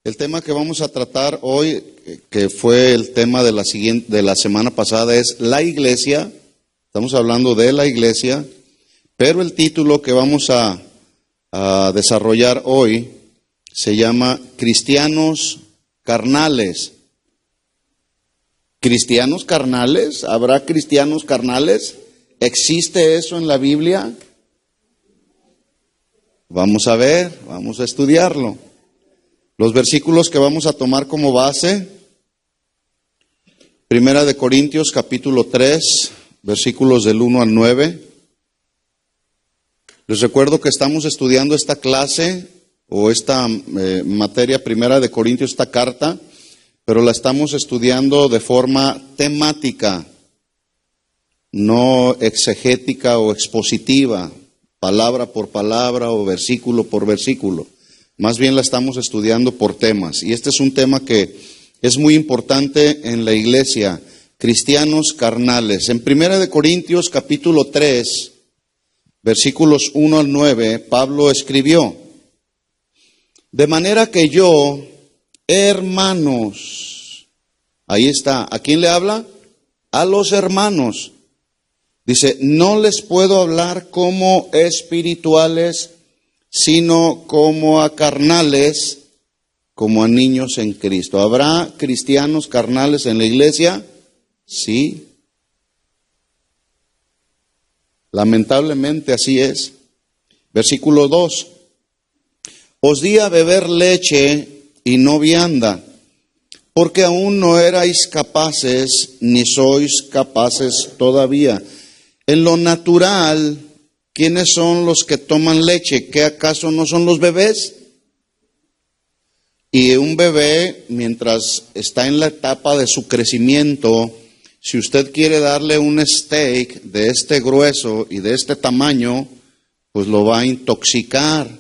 El tema que vamos a tratar hoy, que fue el tema de la semana pasada, es la iglesia. Estamos hablando de la iglesia, pero el título que vamos a desarrollar hoy se llama Cristianos Carnales. ¿Cristianos carnales? ¿Habrá cristianos carnales? ¿Existe eso en la Biblia? Vamos a ver, vamos a estudiarlo. Los versículos que vamos a tomar como base, Primera de Corintios capítulo 3, versículos del 1 al 9. Les recuerdo que estamos estudiando esta clase o esta materia, Primera de Corintios, esta carta, pero la estamos estudiando de forma temática, no exegética o expositiva, palabra por palabra o versículo por versículo. Más bien la estamos estudiando por temas. Y este es un tema que es muy importante en la iglesia, cristianos carnales. En 1 Corintios capítulo 3, versículos 1 al 9, Pablo escribió: de manera que yo, hermanos, ahí está, ¿a quién le habla? A los hermanos. Dice, no les puedo hablar como espirituales, sino como a carnales, como a niños en Cristo. ¿Habrá cristianos carnales en la iglesia? Sí. Lamentablemente así es. Versículo 2. Os di a beber leche y no vianda, porque aún no erais capaces, ni sois capaces todavía. En lo natural, ¿quiénes son los que toman leche? ¿Qué acaso no son los bebés? Y un bebé, mientras está en la etapa de su crecimiento, si usted quiere darle un steak de este grueso y de este tamaño, pues lo va a intoxicar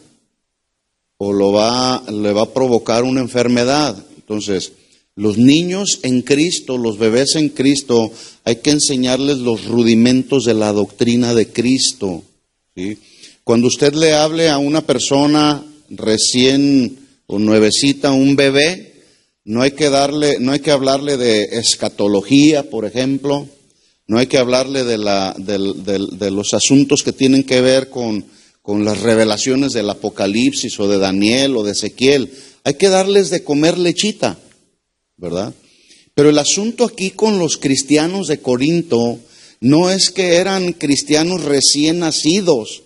o le va a provocar una enfermedad. Entonces, los niños en Cristo, los bebés en Cristo, hay que enseñarles los rudimentos de la doctrina de Cristo. ¿Sí? Cuando usted le hable a una persona recién o nuevecita, un bebé, no hay que hablarle de escatología, por ejemplo, no hay que hablarle de los asuntos que tienen que ver con las revelaciones del Apocalipsis o de Daniel o de Ezequiel. Hay que darles de comer lechita, ¿verdad? Pero el asunto aquí con los cristianos de Corinto no es que eran cristianos recién nacidos.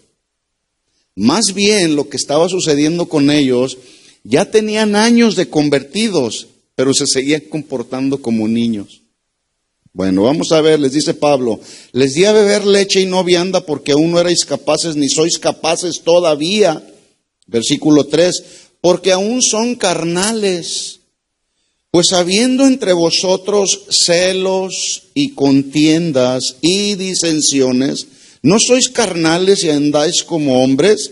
Más bien lo que estaba sucediendo con ellos, ya tenían años de convertidos, pero se seguían comportando como niños. Bueno, vamos a ver, les dice Pablo, les di a beber leche y no vianda porque aún no erais capaces ni sois capaces todavía. Versículo 3, porque aún son carnales. Pues habiendo entre vosotros celos y contiendas y disensiones, ¿no sois carnales y andáis como hombres?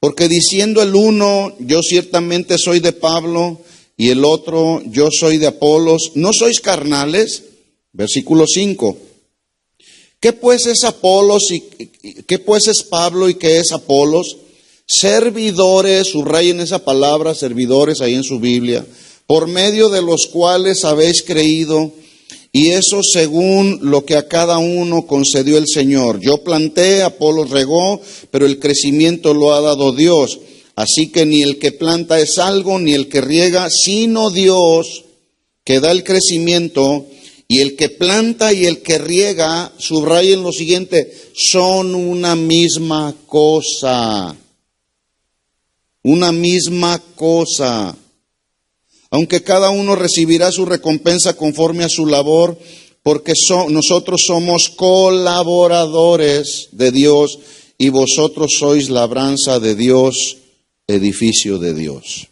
Porque diciendo el uno, yo ciertamente soy de Pablo, y el otro, yo soy de Apolos, ¿no sois carnales? Versículo 5. ¿Qué pues es Apolos y qué pues es Pablo y qué es Apolos? Servidores, subrayen esa palabra, servidores ahí en su Biblia, por medio de los cuales habéis creído, y eso según lo que a cada uno concedió el Señor. Yo planté, Apolos regó, pero el crecimiento lo ha dado Dios. Así que ni el que planta es algo, ni el que riega, sino Dios, que da el crecimiento. Y el que planta y el que riega, subrayen lo siguiente, son una misma cosa. Una misma cosa. Aunque cada uno recibirá su recompensa conforme a su labor, porque nosotros somos colaboradores de Dios y vosotros sois labranza de Dios, edificio de Dios.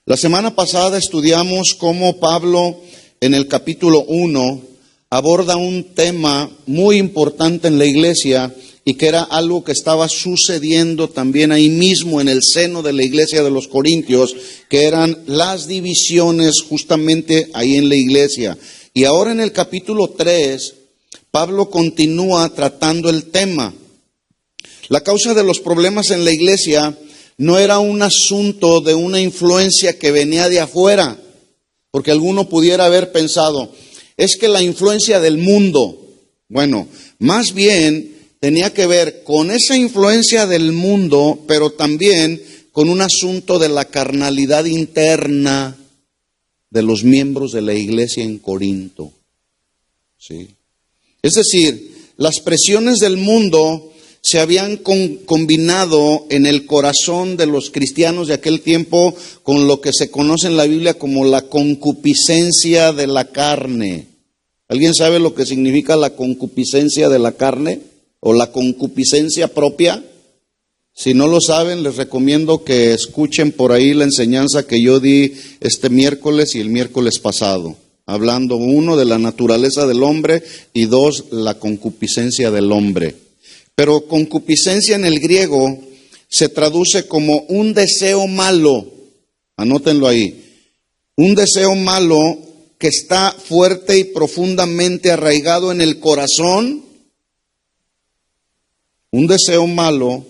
La semana pasada estudiamos cómo Pablo en el capítulo 1 aborda un tema muy importante en la iglesia y que era algo que estaba sucediendo también ahí mismo en el seno de la iglesia de los Corintios, que eran las divisiones justamente ahí en la iglesia. Y ahora en el capítulo 3, Pablo continúa tratando el tema. La causa de los problemas en la iglesia no era un asunto de una influencia que venía de afuera, porque alguno pudiera haber pensado, es que la influencia del mundo, bueno, más bien tenía que ver con esa influencia del mundo, pero también con un asunto de la carnalidad interna de los miembros de la iglesia en Corinto. ¿Sí? Es decir, las presiones del mundo se habían combinado en el corazón de los cristianos de aquel tiempo con lo que se conoce en la Biblia como la concupiscencia de la carne. ¿Alguien sabe lo que significa la concupiscencia de la carne o la concupiscencia propia? Si no lo saben, les recomiendo que escuchen por ahí la enseñanza que yo di este miércoles y el miércoles pasado, hablando, 1, de la naturaleza del hombre y 2, la concupiscencia del hombre. Pero concupiscencia en el griego se traduce como un deseo malo, anótenlo ahí, un deseo malo que está fuerte y profundamente arraigado en el corazón, un deseo malo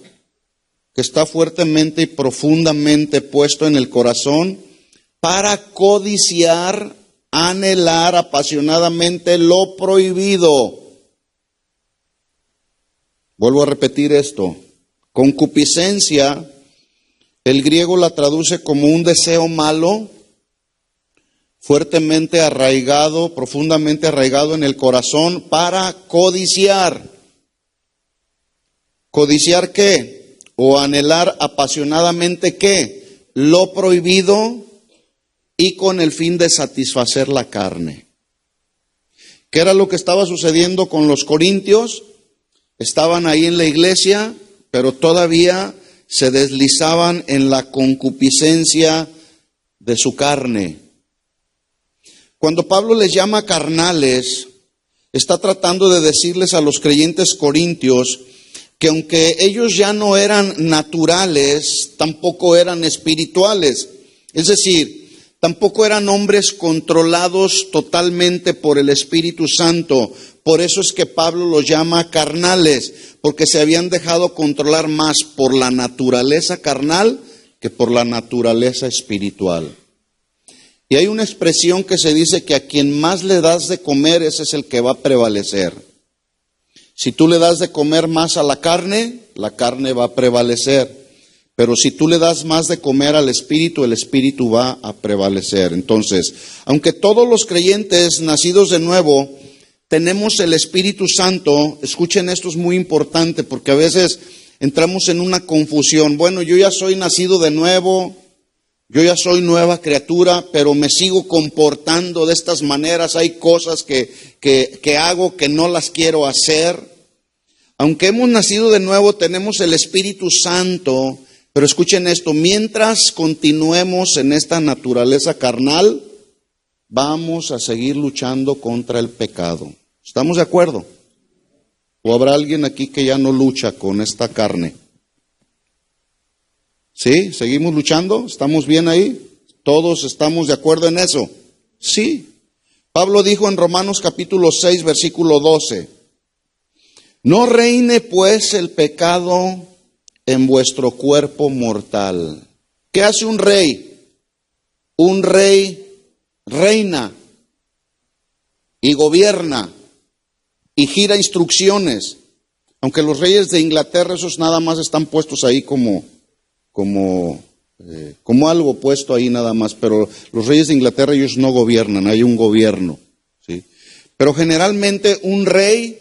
que está fuertemente y profundamente puesto en el corazón para codiciar, anhelar apasionadamente lo prohibido. Vuelvo a repetir esto. Concupiscencia, el griego la traduce como un deseo malo, fuertemente arraigado, profundamente arraigado en el corazón para codiciar. ¿Codiciar qué? O anhelar apasionadamente ¿qué? Lo prohibido y con el fin de satisfacer la carne. ¿Qué era lo que estaba sucediendo con los corintios? Estaban ahí en la iglesia, pero todavía se deslizaban en la concupiscencia de su carne. Cuando Pablo les llama carnales, está tratando de decirles a los creyentes corintios que aunque ellos ya no eran naturales, tampoco eran espirituales. Es decir, tampoco eran hombres controlados totalmente por el Espíritu Santo. Por eso es que Pablo los llama carnales, porque se habían dejado controlar más por la naturaleza carnal que por la naturaleza espiritual. Y hay una expresión que se dice que a quien más le das de comer, ese es el que va a prevalecer. Si tú le das de comer más a la carne va a prevalecer. Pero si tú le das más de comer al espíritu, el espíritu va a prevalecer. Entonces, aunque todos los creyentes nacidos de nuevo tenemos el Espíritu Santo, escuchen, esto es muy importante porque a veces entramos en una confusión. Bueno, yo ya soy nacido de nuevo, yo ya soy nueva criatura, pero me sigo comportando de estas maneras. Hay cosas que hago que no las quiero hacer. Aunque hemos nacido de nuevo, tenemos el Espíritu Santo, pero escuchen esto, mientras continuemos en esta naturaleza carnal, vamos a seguir luchando contra el pecado. ¿Estamos de acuerdo? ¿O habrá alguien aquí que ya no lucha con esta carne? ¿Sí? ¿Seguimos luchando? ¿Estamos bien ahí? ¿Todos estamos de acuerdo en eso? Sí. Pablo dijo en Romanos capítulo 6, versículo 12, no reine pues el pecado en vuestro cuerpo mortal. ¿Qué hace un rey? Un rey reina y gobierna y gira instrucciones. Aunque los reyes de Inglaterra, esos nada más están puestos ahí como algo puesto ahí nada más, pero los reyes de Inglaterra ellos no gobiernan, hay un gobierno, ¿sí? Pero generalmente un rey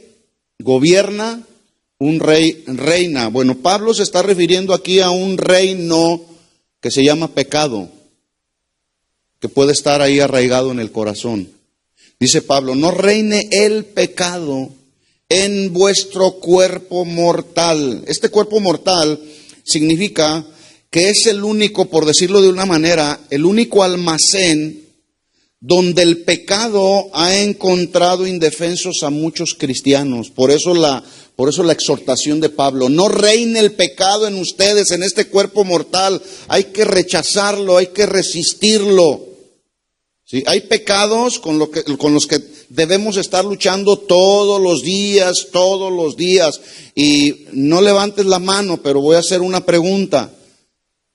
gobierna, un rey reina. Bueno, Pablo se está refiriendo aquí a un reino que se llama pecado, que puede estar ahí arraigado en el corazón. Dice Pablo, no reine el pecado en vuestro cuerpo mortal. Este cuerpo mortal significa que es el único, por decirlo de una manera, el único almacén donde el pecado ha encontrado indefensos a muchos cristianos. Por eso la exhortación de Pablo, no reine el pecado en ustedes, en este cuerpo mortal. Hay que rechazarlo, hay que resistirlo. ¿Sí? Hay pecados con los que debemos estar luchando todos los días. Y no levantes la mano, pero voy a hacer una pregunta.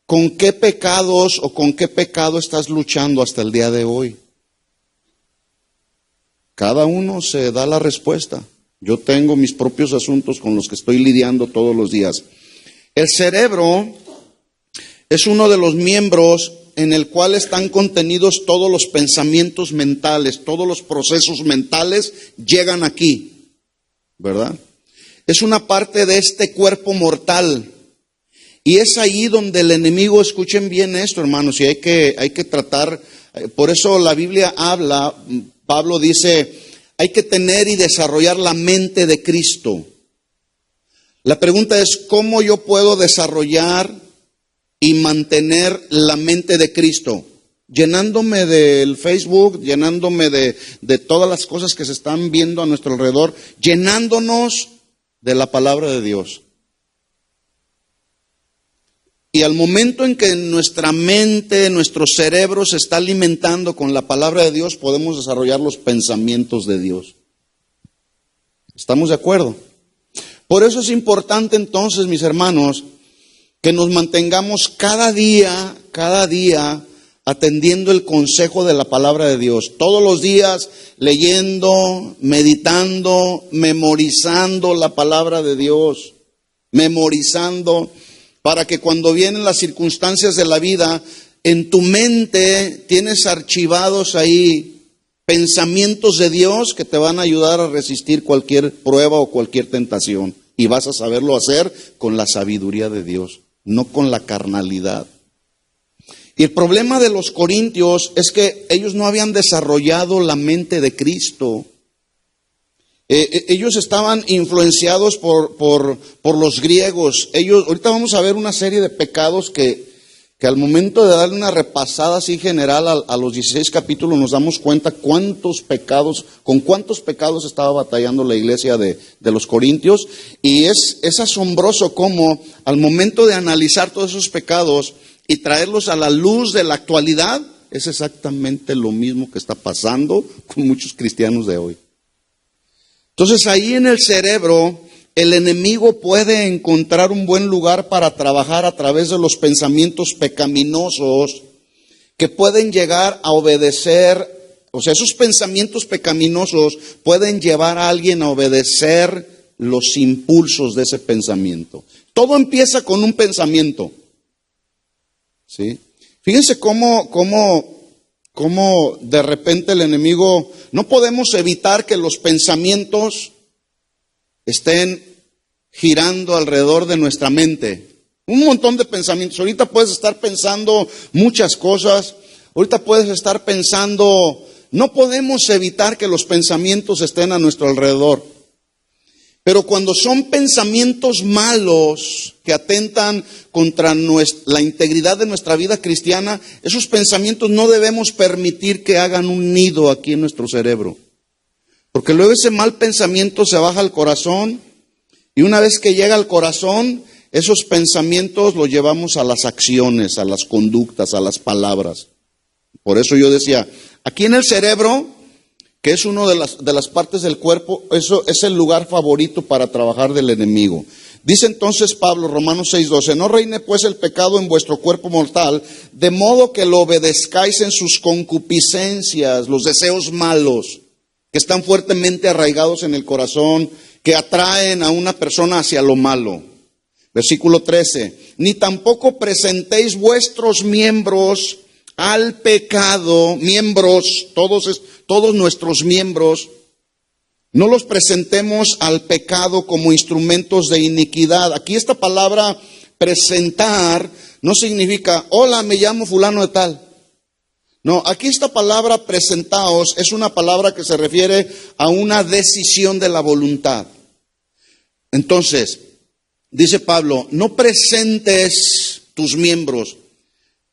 ¿con qué pecados o con qué pecado estás luchando hasta el día de hoy? Cada uno se da la respuesta. Yo tengo mis propios asuntos con los que estoy lidiando todos los días. El cerebro es uno de los miembros en el cual están contenidos todos los pensamientos mentales, todos los procesos mentales llegan aquí, ¿verdad? Es una parte de este cuerpo mortal. Y es ahí donde el enemigo, escuchen bien esto, hermanos, y hay que tratar, por eso la Biblia habla, Pablo dice, hay que tener y desarrollar la mente de Cristo. La pregunta es, ¿cómo yo puedo desarrollar y mantener la mente de Cristo? Llenándome del Facebook, llenándome de todas las cosas que se están viendo a nuestro alrededor, llenándonos de la palabra de Dios. Y al momento en que nuestra mente, nuestro cerebro se está alimentando con la palabra de Dios, podemos desarrollar los pensamientos de Dios. ¿Estamos de acuerdo? Por eso es importante entonces, mis hermanos, que nos mantengamos cada día atendiendo el consejo de la palabra de Dios. Todos los días leyendo, meditando, memorizando la palabra de Dios. Memorizando, para que cuando vienen las circunstancias de la vida, en tu mente tienes archivados ahí pensamientos de Dios que te van a ayudar a resistir cualquier prueba o cualquier tentación. Y vas a saberlo hacer con la sabiduría de Dios, no con la carnalidad. Y el problema de los corintios es que ellos no habían desarrollado la mente de Cristo. Ellos estaban influenciados por los griegos. Ahorita vamos a ver una serie de pecados que al momento de darle una repasada así general a los 16 capítulos nos damos cuenta con cuántos pecados estaba batallando la iglesia de los corintios. Y es asombroso cómo al momento de analizar todos esos pecados y traerlos a la luz de la actualidad, es exactamente lo mismo que está pasando con muchos cristianos de hoy. Entonces ahí en el cerebro el enemigo puede encontrar un buen lugar para trabajar a través de los pensamientos pecaminosos que pueden llegar a obedecer. O sea, esos pensamientos pecaminosos pueden llevar a alguien a obedecer los impulsos de ese pensamiento. Todo empieza con un pensamiento. ¿Sí? Fíjense cómo de repente el enemigo, no podemos evitar que los pensamientos estén girando alrededor de nuestra mente. Un montón de pensamientos. Ahorita puedes estar pensando muchas cosas. Ahorita puedes estar pensando, no podemos evitar que los pensamientos estén a nuestro alrededor. Pero cuando son pensamientos malos que atentan contra la integridad de nuestra vida cristiana, esos pensamientos no debemos permitir que hagan un nido aquí en nuestro cerebro. Porque luego ese mal pensamiento se baja al corazón y una vez que llega al corazón, esos pensamientos los llevamos a las acciones, a las conductas, a las palabras. Por eso yo decía, aquí en el cerebro, que es una de las partes del cuerpo, eso es el lugar favorito para trabajar del enemigo. Dice entonces Pablo, Romanos 6:12, no reine pues el pecado en vuestro cuerpo mortal, de modo que lo obedezcáis en sus concupiscencias, los deseos malos, que están fuertemente arraigados en el corazón, que atraen a una persona hacia lo malo. Versículo 13, ni tampoco presentéis vuestros miembros al pecado, todos nuestros miembros, no los presentemos al pecado como instrumentos de iniquidad. Aquí esta palabra presentar no significa, hola, me llamo fulano de tal. No, aquí esta palabra presentaos es una palabra que se refiere a una decisión de la voluntad. Entonces, dice Pablo, no presentes tus miembros.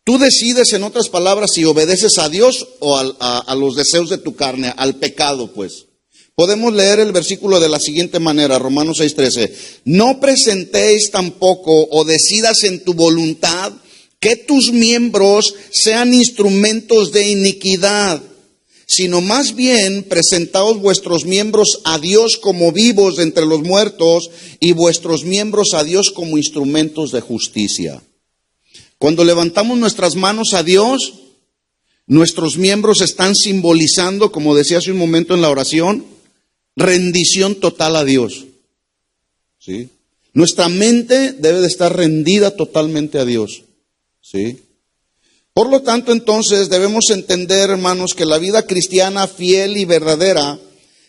Tú decides, en otras palabras, si obedeces a Dios o a los deseos de tu carne, al pecado, pues. Podemos leer el versículo de la siguiente manera, Romanos 6:13. No presentéis tampoco o decidas en tu voluntad que tus miembros sean instrumentos de iniquidad, sino más bien presentaos vuestros miembros a Dios como vivos de entre los muertos y vuestros miembros a Dios como instrumentos de justicia. Cuando levantamos nuestras manos a Dios, nuestros miembros están simbolizando, como decía hace un momento en la oración, rendición total a Dios. ¿Sí? Nuestra mente debe de estar rendida totalmente a Dios. ¿Sí? Por lo tanto, entonces, debemos entender, hermanos, que la vida cristiana fiel y verdadera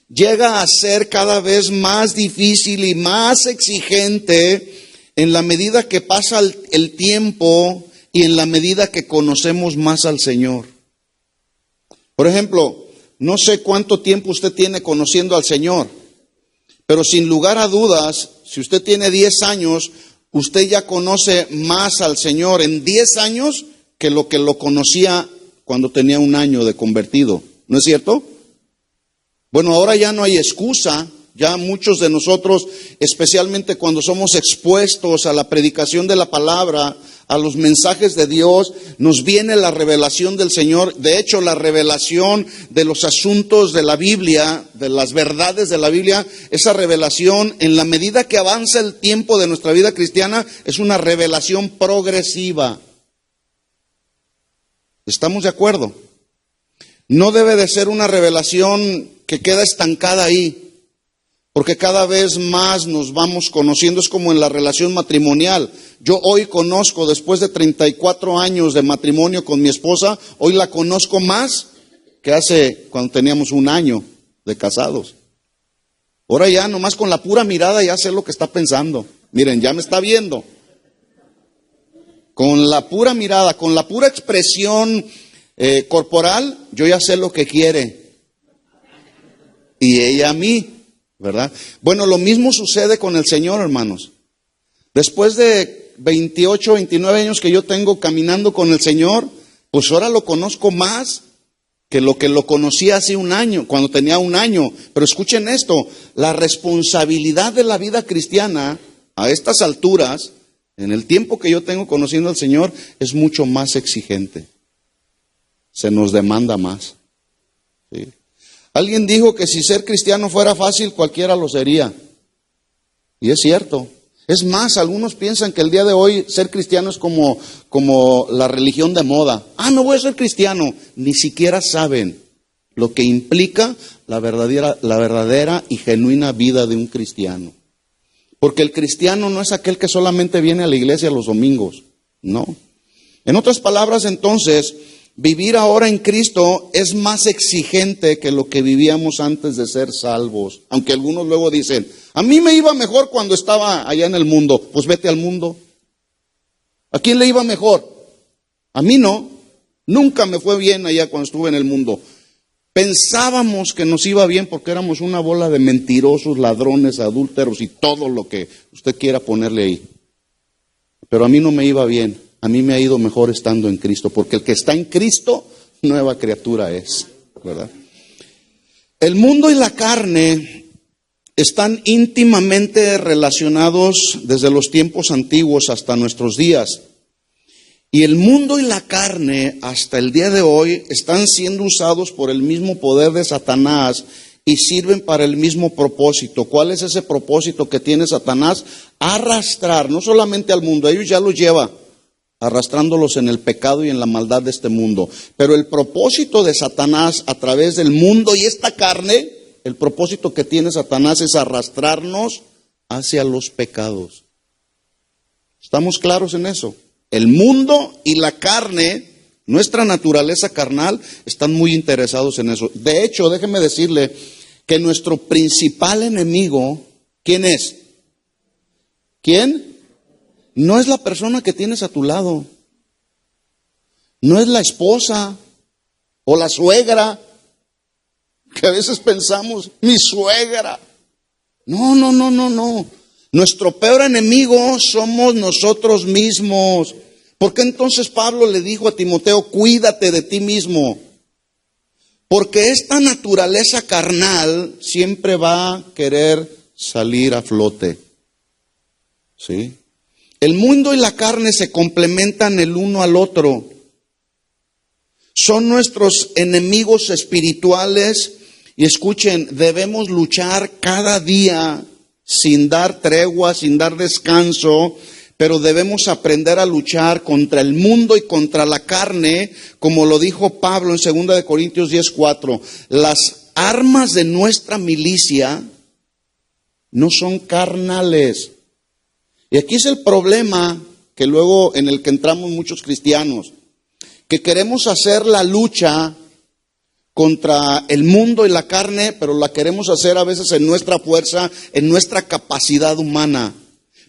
llega a ser cada vez más difícil y más exigente en la medida que pasa el tiempo y en la medida que conocemos más al Señor. Por ejemplo, no sé cuánto tiempo usted tiene conociendo al Señor, pero sin lugar a dudas, si usted tiene 10 años, usted ya conoce más al Señor en 10 años que lo conocía cuando tenía 1 año de convertido. ¿No es cierto? Bueno, ahora ya no hay excusa. Ya muchos de nosotros, especialmente cuando somos expuestos a la predicación de la palabra, a los mensajes de Dios, nos viene la revelación del Señor. De hecho, la revelación de los asuntos de la Biblia, de las verdades de la Biblia, esa revelación, en la medida que avanza el tiempo de nuestra vida cristiana, es una revelación progresiva. ¿Estamos de acuerdo? No debe de ser una revelación que queda estancada ahí, porque cada vez más nos vamos conociendo. Es como en la relación matrimonial. Yo hoy conozco, después de 34 años de matrimonio con mi esposa, hoy la conozco más que hace cuando teníamos 1 año de casados. Ahora ya nomás con la pura mirada ya sé lo que está pensando. Miren, ya me está viendo. Con la pura mirada, con la pura expresión corporal, yo ya sé lo que quiere. Y ella a mí. ¿Verdad? Bueno, lo mismo sucede con el Señor, hermanos. Después de 28, 29 años que yo tengo caminando con el Señor, pues ahora lo conozco más que lo conocí hace 1 año, cuando tenía 1 año. Pero escuchen esto, la responsabilidad de la vida cristiana a estas alturas, en el tiempo que yo tengo conociendo al Señor, es mucho más exigente. Se nos demanda más. ¿Sí? Alguien dijo que si ser cristiano fuera fácil, cualquiera lo sería. Y es cierto. Es más, algunos piensan que el día de hoy ser cristiano es como la religión de moda. No voy a ser cristiano. Ni siquiera saben lo que implica la verdadera y genuina vida de un cristiano. Porque el cristiano no es aquel que solamente viene a la iglesia los domingos. No. En otras palabras, entonces, vivir ahora en Cristo es más exigente que lo que vivíamos antes de ser salvos. Aunque algunos luego dicen, a mí me iba mejor cuando estaba allá en el mundo. Pues vete al mundo. ¿A quién le iba mejor? A mí no. Nunca me fue bien allá cuando estuve en el mundo. Pensábamos que nos iba bien porque éramos una bola de mentirosos, ladrones, adúlteros y todo lo que usted quiera ponerle ahí. Pero a mí no me iba bien. A mí me ha ido mejor estando en Cristo, porque el que está en Cristo, nueva criatura es, ¿verdad? El mundo y la carne están íntimamente relacionados desde los tiempos antiguos hasta nuestros días. Y el mundo y la carne, hasta el día de hoy, están siendo usados por el mismo poder de Satanás y sirven para el mismo propósito. ¿Cuál es ese propósito que tiene Satanás? Arrastrar, no solamente al mundo, ellos ya los lleva arrastrándolos en el pecado y en la maldad de este mundo. Pero el propósito de Satanás a través del mundo y esta carne, el propósito que tiene Satanás es arrastrarnos hacia los pecados. ¿Estamos claros en eso? El mundo y la carne, nuestra naturaleza carnal, están muy interesados en eso. De hecho, déjeme decirle que nuestro principal enemigo, ¿quién es? ¿Quién? No es la persona que tienes a tu lado. No es la esposa o la suegra, que a veces pensamos, mi suegra. No. Nuestro peor enemigo somos nosotros mismos. ¿Por qué entonces Pablo le dijo a Timoteo, cuídate de ti mismo? Porque esta naturaleza carnal siempre va a querer salir a flote. ¿Sí? El mundo y la carne se complementan el uno al otro. Son nuestros enemigos espirituales. Y escuchen, debemos luchar cada día sin dar tregua, sin dar descanso, pero debemos aprender a luchar contra el mundo y contra la carne, como lo dijo Pablo en 2 de Corintios 10:4. Las armas de nuestra milicia no son carnales. Y aquí es el problema que luego en el que entramos muchos cristianos, que queremos hacer la lucha contra el mundo y la carne, pero la queremos hacer a veces en nuestra fuerza, en nuestra capacidad humana.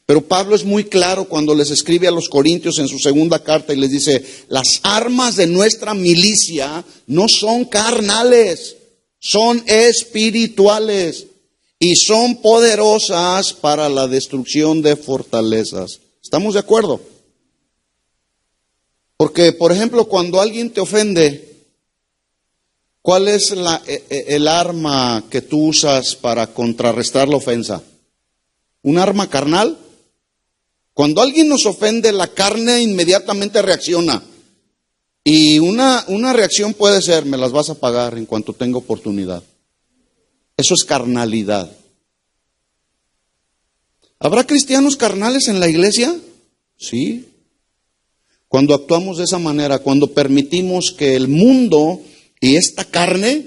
Pero Pablo es muy claro cuando les escribe a los Corintios en su segunda carta y les dice, las armas de nuestra milicia no son carnales, son espirituales y son poderosas para la destrucción de fortalezas. ¿Estamos de acuerdo? Porque, por ejemplo, cuando alguien te ofende, ¿cuál es el arma que tú usas para contrarrestar la ofensa? ¿Un arma carnal? Cuando alguien nos ofende, la carne inmediatamente reacciona. Y una reacción puede ser, me las vas a pagar en cuanto tenga oportunidad. Eso es carnalidad. ¿Habrá cristianos carnales en la iglesia? Sí. Cuando actuamos de esa manera, cuando permitimos que el mundo y esta carne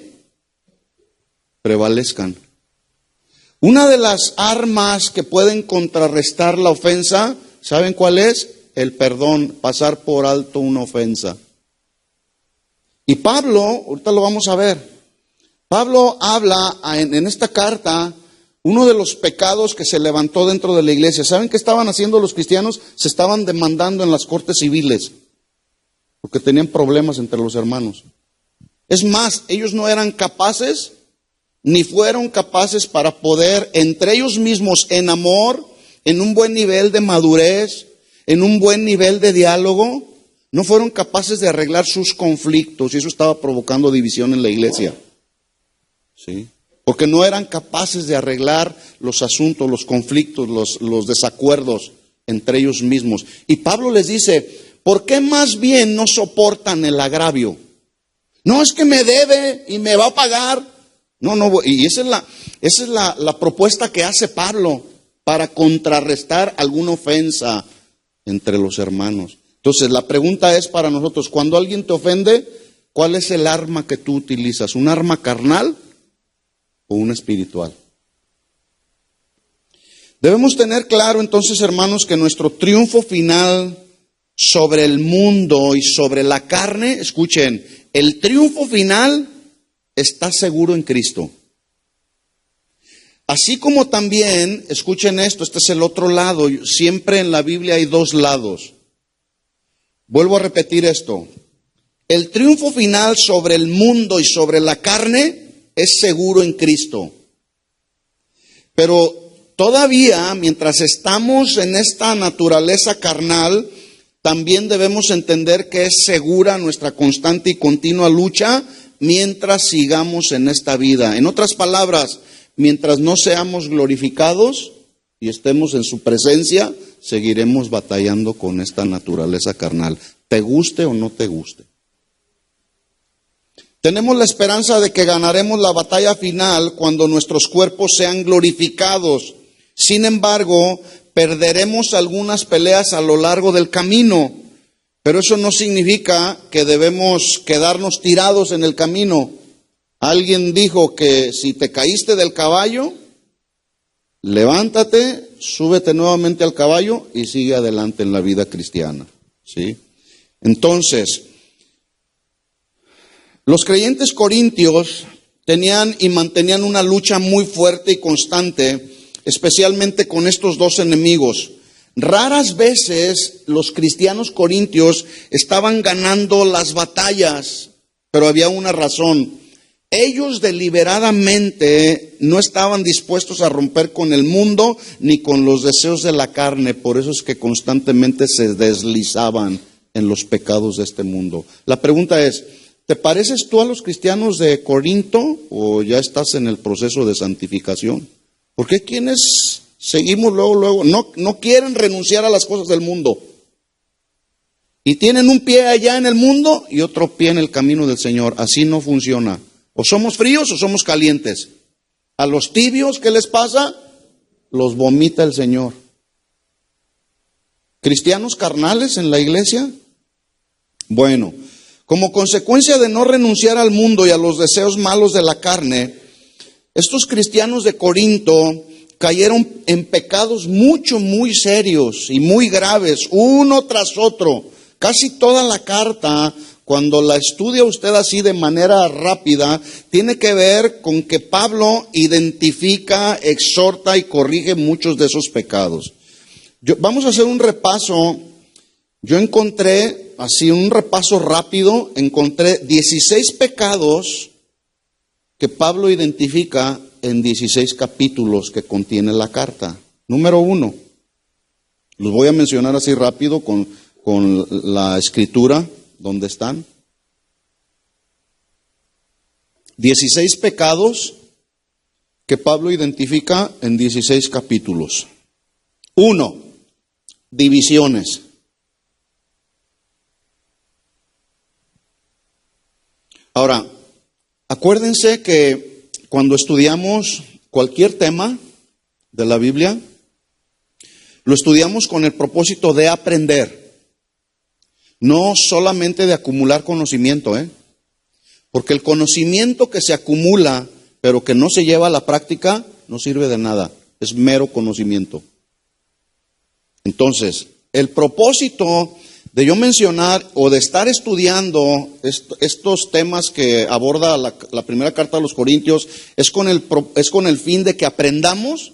prevalezcan. Una de las armas que pueden contrarrestar la ofensa, ¿saben cuál es? El perdón, pasar por alto una ofensa. Y Pablo, ahorita lo vamos a ver, Pablo habla en esta carta, uno de los pecados que se levantó dentro de la iglesia. ¿Saben qué estaban haciendo los cristianos? Se estaban demandando en las cortes civiles, porque tenían problemas entre los hermanos. Es más, ellos no eran capaces, ni fueron capaces para poder, entre ellos mismos, en amor, en un buen nivel de madurez, en un buen nivel de diálogo, no fueron capaces de arreglar sus conflictos, y eso estaba provocando división en la iglesia. ¿Sí? Porque no eran capaces de arreglar los asuntos, los conflictos, los desacuerdos entre ellos mismos. Y Pablo les dice, ¿por qué más bien no soportan el agravio? No, es que me debe y me va a pagar. No, y esa es la propuesta que hace Pablo para contrarrestar alguna ofensa entre los hermanos. Entonces, la pregunta es para nosotros, cuando alguien te ofende, ¿cuál es el arma que tú utilizas? ¿Un arma carnal o una espiritual? Debemos tener claro entonces, hermanos, que nuestro triunfo final sobre el mundo y sobre la carne, escuchen, el triunfo final está seguro en Cristo. Así como también, escuchen esto, este es el otro lado, siempre en la Biblia hay dos lados. Vuelvo a repetir esto, el triunfo final sobre el mundo y sobre la carne es seguro en Cristo. Pero todavía, mientras estamos en esta naturaleza carnal, también debemos entender que es segura nuestra constante y continua lucha mientras sigamos en esta vida. En otras palabras, mientras no seamos glorificados y estemos en su presencia, seguiremos batallando con esta naturaleza carnal, te guste o no te guste. Tenemos la esperanza de que ganaremos la batalla final cuando nuestros cuerpos sean glorificados. Sin embargo, perderemos algunas peleas a lo largo del camino, pero eso no significa que debemos quedarnos tirados en el camino. Alguien dijo que si te caíste del caballo, levántate, súbete nuevamente al caballo y sigue adelante en la vida cristiana. ¿Sí? Entonces, los creyentes corintios tenían y mantenían una lucha muy fuerte y constante, especialmente con estos dos enemigos. Raras veces los cristianos corintios estaban ganando las batallas, pero había una razón. Ellos deliberadamente no estaban dispuestos a romper con el mundo ni con los deseos de la carne, por eso es que constantemente se deslizaban en los pecados de este mundo. La pregunta es, ¿te pareces tú a los cristianos de Corinto o ya estás en el proceso de santificación? Porque quienes seguimos luego, no quieren renunciar a las cosas del mundo. Y tienen un pie allá en el mundo y otro pie en el camino del Señor. Así no funciona. O somos fríos o somos calientes. A los tibios, ¿qué les pasa? Los vomita el Señor. ¿Cristianos carnales en la iglesia? Bueno, como consecuencia de no renunciar al mundo y a los deseos malos de la carne, estos cristianos de Corinto cayeron en pecados muy serios y muy graves, uno tras otro. Casi toda la carta, cuando la estudia usted así de manera rápida, tiene que ver con que Pablo identifica, exhorta y corrige muchos de esos pecados. Vamos a hacer un repaso. Yo encontré, así un repaso rápido, encontré 16 pecados que Pablo identifica en 16 capítulos que contiene la carta. Número 1, los voy a mencionar así rápido con la escritura, ¿dónde están? 16 pecados que Pablo identifica en 16 capítulos. 1, divisiones. Ahora, acuérdense que cuando estudiamos cualquier tema de la Biblia, lo estudiamos con el propósito de aprender, no solamente de acumular conocimiento, porque el conocimiento que se acumula, pero que no se lleva a la práctica, no sirve de nada, es mero conocimiento. Entonces, el propósito de yo mencionar o de estar estudiando estos temas que aborda la primera carta a los Corintios es con el fin de que aprendamos,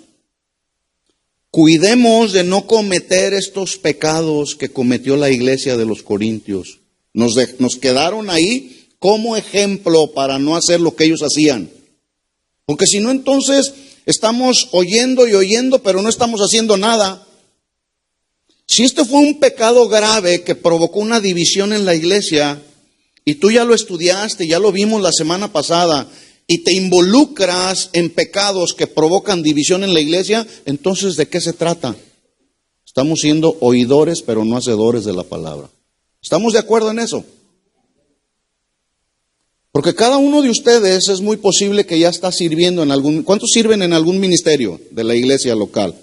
cuidemos de no cometer estos pecados que cometió la iglesia de los Corintios. Nos quedaron ahí como ejemplo para no hacer lo que ellos hacían. Porque si no, entonces estamos oyendo y oyendo, pero no estamos haciendo nada. Si este fue un pecado grave que provocó una división en la iglesia, y tú ya lo estudiaste, ya lo vimos la semana pasada, y te involucras en pecados que provocan división en la iglesia, entonces ¿de qué se trata? Estamos siendo oidores, pero no hacedores de la palabra. ¿Estamos de acuerdo en eso? Porque cada uno de ustedes es muy posible que ya está sirviendo en algún... ¿Cuántos sirven en algún ministerio de la iglesia local?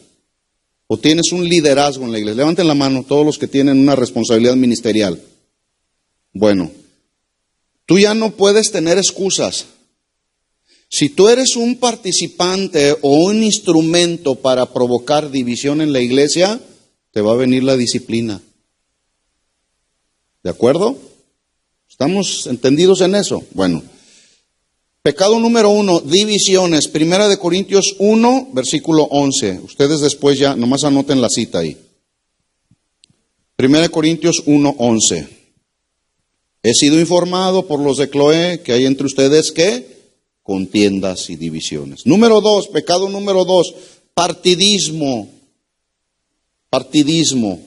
¿O tienes un liderazgo en la iglesia? Levanten la mano todos los que tienen una responsabilidad ministerial. Bueno, tú ya no puedes tener excusas. Si tú eres un participante o un instrumento para provocar división en la iglesia, te va a venir la disciplina. ¿De acuerdo? ¿Estamos entendidos en eso? Bueno. Pecado número 1, divisiones. Primera de Corintios 1, versículo 11. Ustedes después ya, nomás anoten la cita ahí. Primera de Corintios 1, 11. He sido informado por los de Cloé que hay entre ustedes, ¿qué? Contiendas y divisiones. Número 2, pecado número 2, partidismo. Partidismo.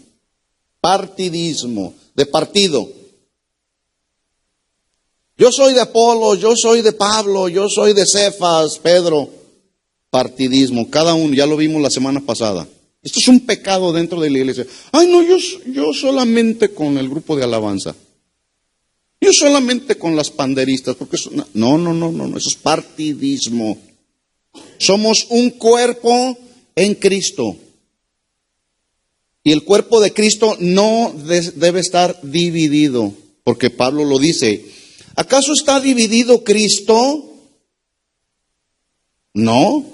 Partidismo. De partido. Yo soy de Apolo, yo soy de Pablo, yo soy de Cefas, Pedro. Partidismo, cada uno, ya lo vimos la semana pasada. Esto es un pecado dentro de la iglesia. Ay, no, yo solamente con el grupo de alabanza. Yo solamente con las panderistas, porque eso, no, eso es partidismo. Somos un cuerpo en Cristo. Y el cuerpo de Cristo no debe estar dividido, porque Pablo lo dice. ¿Acaso está dividido Cristo? No.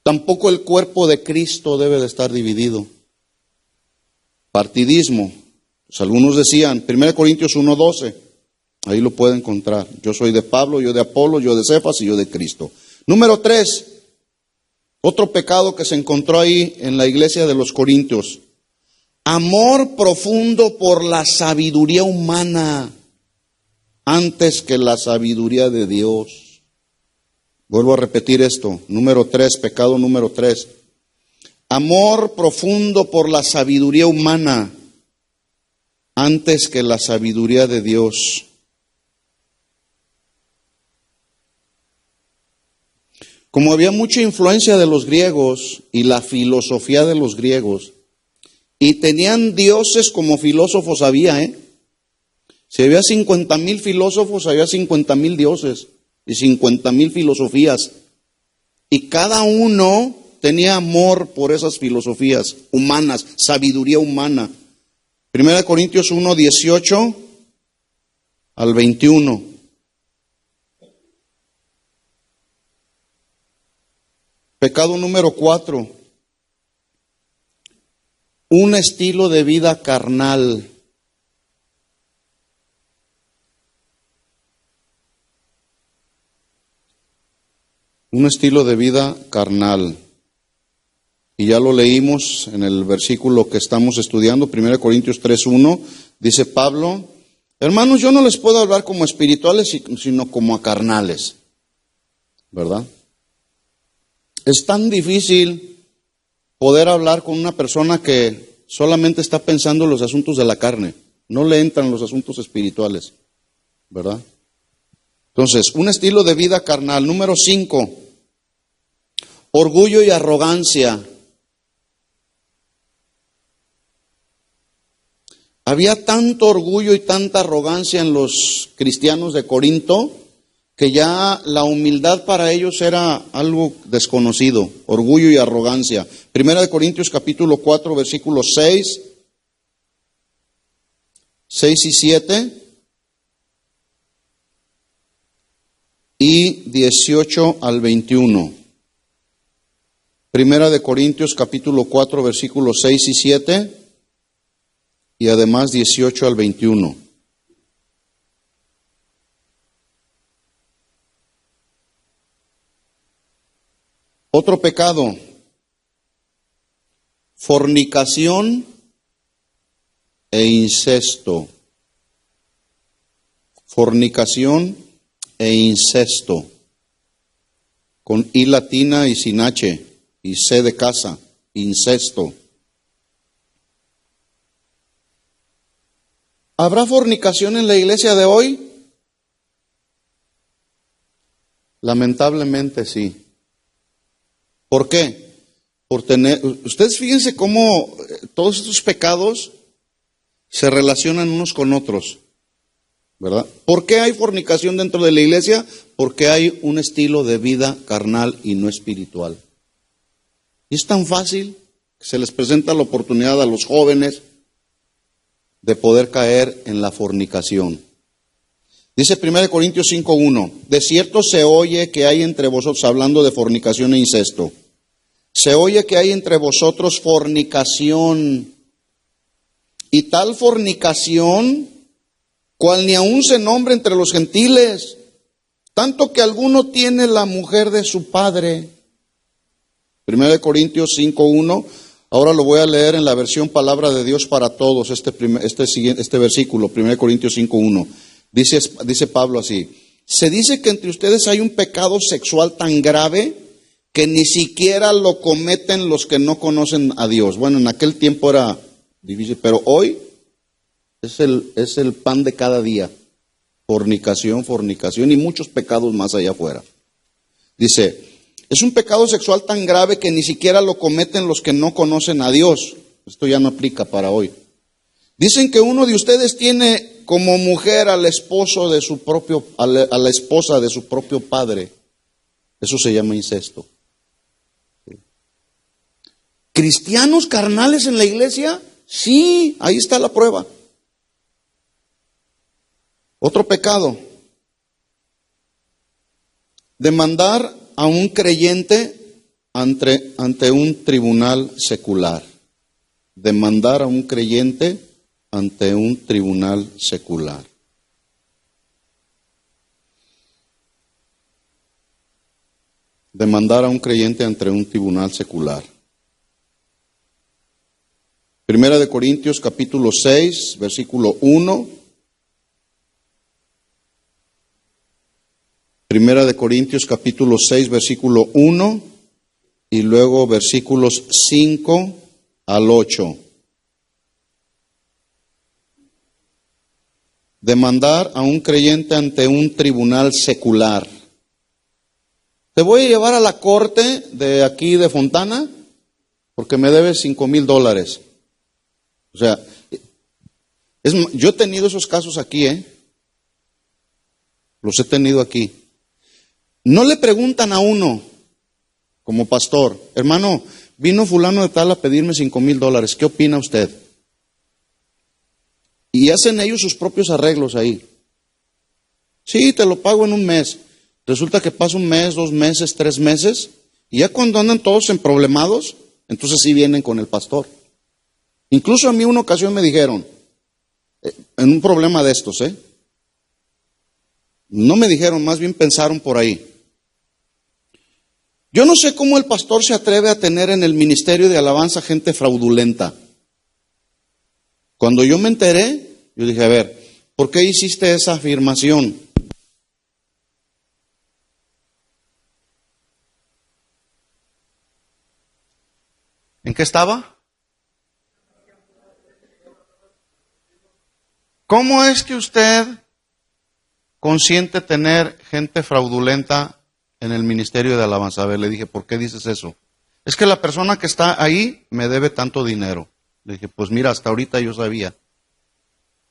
Tampoco el cuerpo de Cristo debe de estar dividido. Partidismo. Pues algunos decían, 1 Corintios 1:12, ahí lo puede encontrar. Yo soy de Pablo, yo de Apolo, yo de Cefas y yo de Cristo. Número 3, otro pecado que se encontró ahí en la iglesia de los Corintios. Amor profundo por la sabiduría humana antes que la sabiduría de Dios. Vuelvo a repetir esto. Número 3, pecado número 3. Amor profundo por la sabiduría humana antes que la sabiduría de Dios. Como había mucha influencia de los griegos y la filosofía de los griegos, y tenían dioses como filósofos había, Si había 50,000 filósofos, había 50,000 dioses y 50,000 filosofías. Y cada uno tenía amor por esas filosofías humanas, sabiduría humana. 1 Corintios 1, 18 al 21. Pecado número 4. Un estilo de vida carnal. Un estilo de vida carnal. Y ya lo leímos en el versículo que estamos estudiando, 1 Corintios 3:1, dice Pablo, hermanos, yo no les puedo hablar como espirituales, sino como a carnales, ¿verdad? Es tan difícil poder hablar con una persona que solamente está pensando en los asuntos de la carne, no le entran los asuntos espirituales, ¿verdad? Entonces, un estilo de vida carnal. Número 5, orgullo y arrogancia. Había tanto orgullo y tanta arrogancia en los cristianos de Corinto que ya la humildad para ellos era algo desconocido. Orgullo y arrogancia. 1 Corintios capítulo 4, versículos 6 y 7 y 18 al 21. 1 Corintios capítulo 4, versículos 6 y 7 y además 18 al 21. Otro pecado, fornicación e incesto. Fornicación e incesto. Con I latina y sin H y C de casa. Incesto. ¿Habrá fornicación en la iglesia de hoy? Lamentablemente sí. ¿Por qué? Ustedes fíjense cómo todos estos pecados se relacionan unos con otros, ¿verdad? ¿Por qué hay fornicación dentro de la iglesia? Porque hay un estilo de vida carnal y no espiritual. Y es tan fácil que se les presenta la oportunidad a los jóvenes de poder caer en la fornicación. Dice 1 Corintios 5:1, de cierto se oye que hay entre vosotros, hablando de fornicación e incesto, se oye que hay entre vosotros fornicación, y tal fornicación, cual ni aun se nombra entre los gentiles, tanto que alguno tiene la mujer de su padre. 1 Corintios 5:1, ahora lo voy a leer en la versión Palabra de Dios para Todos, este versículo, 1 Corintios 5:1. Dice Pablo así, se dice que entre ustedes hay un pecado sexual tan grave que ni siquiera lo cometen los que no conocen a Dios. Bueno, en aquel tiempo era difícil, pero hoy es el pan de cada día. Fornicación y muchos pecados más allá afuera. Dice, es un pecado sexual tan grave que ni siquiera lo cometen los que no conocen a Dios. Esto ya no aplica para hoy. Dicen que uno de ustedes tiene como mujer al esposo de su propio, a la esposa de su propio padre. Eso se llama incesto. ¿Cristianos carnales en la iglesia? Sí, ahí está la prueba. Otro pecado. Demandar a un creyente ante un tribunal secular. Demandar a un creyente ante un tribunal secular. Demandar a un creyente ante un tribunal secular. 1 Corintios capítulo 6, versículo 1. 1 Corintios capítulo 6, versículo 1 y luego versículos 5 al 8. Demandar a un creyente ante un tribunal secular. Te voy a llevar a la corte de aquí de Fontana porque me debes $5,000. O sea, yo he tenido esos casos aquí, los he tenido aquí. No le preguntan a uno, como pastor, hermano, vino fulano de tal a pedirme $5,000, ¿qué opina usted? Y hacen ellos sus propios arreglos ahí. Sí, te lo pago en un mes. Resulta que pasa un mes, 2 meses, 3 meses, y ya cuando andan todos emproblemados, entonces sí vienen con el pastor. Incluso a mí una ocasión me dijeron, en un problema de estos, no me dijeron, más bien pensaron por ahí. Yo no sé cómo el pastor se atreve a tener en el ministerio de alabanza gente fraudulenta. Cuando yo me enteré, yo dije, a ver, ¿por qué hiciste esa afirmación? ¿En qué estaba? ¿Cómo es que usted consiente tener gente fraudulenta en el ministerio de alabanza? A ver, le dije, ¿por qué dices eso? Es que la persona que está ahí me debe tanto dinero. Le dije, pues mira, hasta ahorita yo sabía.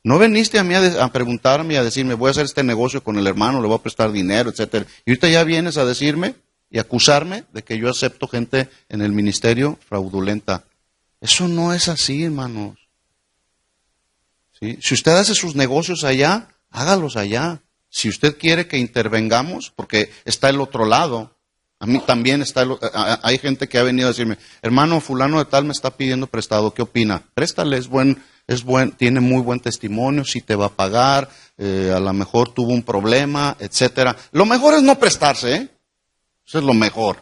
No veniste a mí a preguntarme y a decirme, voy a hacer este negocio con el hermano, le voy a prestar dinero, etcétera. Y ahorita ya vienes a decirme y acusarme de que yo acepto gente en el ministerio fraudulenta. Eso no es así, hermanos. ¿Sí? Si usted hace sus negocios allá, hágalos allá. Si usted quiere que intervengamos, porque está el otro lado. A mí también hay gente que ha venido a decirme, hermano, fulano de tal me está pidiendo prestado, ¿qué opina? Préstale, tiene muy buen testimonio, sí te va a pagar, a lo mejor tuvo un problema, etcétera. Lo mejor es no prestarse, Eso es lo mejor.